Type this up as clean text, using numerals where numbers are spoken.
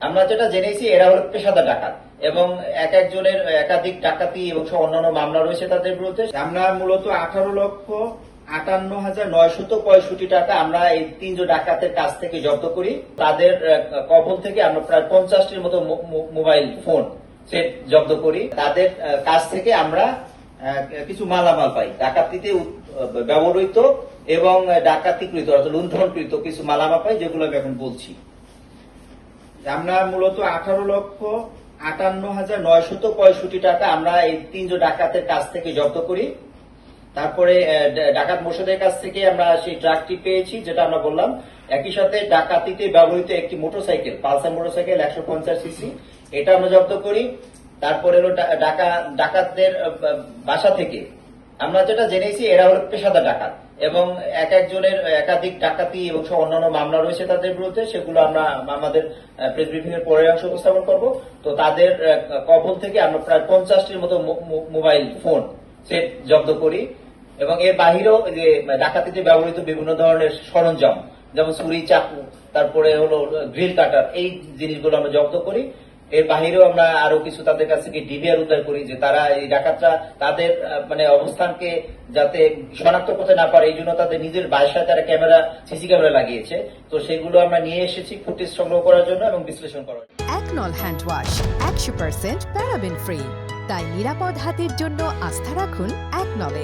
আমরা যেটা জেনেছি এরা হলো পেশাদার ডাকাত এবং এক একজনের একাধিক ডাকাতি এবং অন্যান্য মামলা রয়েছে তাদের বিরুদ্ধে। আমরা মূলত 18,58,965 টাকা আমরা এই তিনজন ডাকাতের কাছ থেকে জব্দ করি। তাদের কবল থেকে আমরা প্রায় 50টির মতো মোবাইল ফোন সেট জব্দ করি। তাদের কাছ থেকে আমরা কিছু মালামাল পাই, ডাকাতিতে ব্যবহৃত এবং ডাকাতিকৃত অর্থাৎ লুণ্ঠনকৃত কিছু মালামাল পাই, যেগুলো আমি এখন বলছি। আমরা মূলত 18,58,965 টাকা আমরা এই তিনজন ডাকাতের কাছ থেকে জব্দ করি। তারপরে ডাকাত মোর্শেদের কাছ থেকে আমরা সেই ট্রাকটি পেয়েছি, যেটা আমরা বললাম। একই সাথে ডাকাতিতে ব্যবহৃত একটি মোটরসাইকেল, পালসার মোটরসাইকেল 150 সিসি, এটা আমরা জব্দ করি। তারপরে হলো ডাকাতদের বাসা থেকে আমরা যেটা জেনেছি এরা হলো পেশাদার ডাকাত এবং এক একজনের একাধিক ডাকাতি এবং অন্যান্য মামলা রয়েছে তাদের বিরুদ্ধে, সেগুলো আমরা আমাদের প্রেস ব্রিফিং এর পরের অংশ উপস্থাপন করব। তো তাদের কবল থেকে আমরা প্রায় 50টির মতো মোবাইল ফোন সেট জব্দ করি এবং এর বাহিরেও যে ডাকাতিতে ব্যবহৃত বিভিন্ন ধরনের সরঞ্জাম, যেমন ছুরি, চাকু, তারপরে হলো গ্রিল কাটার, এই জিনিসগুলো আমরা জব্দ করি। এর বাহিরেও আমরা আরো কিছু তাদের কাছ থেকে ডিভিআর উদ্ধার করি, যে তারা এই ডাকাতরা তাদের অবস্থানকে যাতে শনাক্ত করতে না পারে এই জন্য তাদের নিজের বাসায় তারা সিসি ক্যামেরা লাগিয়েছে। তো সেগুলো আমরা নিয়ে এসেছি ফুটেজ সংগ্রহ করার জন্য এবং বিশ্লেষণ করার জন্য। একনল হ্যান্ড ওয়াশ 100% প্যারাবেন ফ্রি, তাই নিরাপদ হাতের জন্য আস্থা রাখুন একনলে।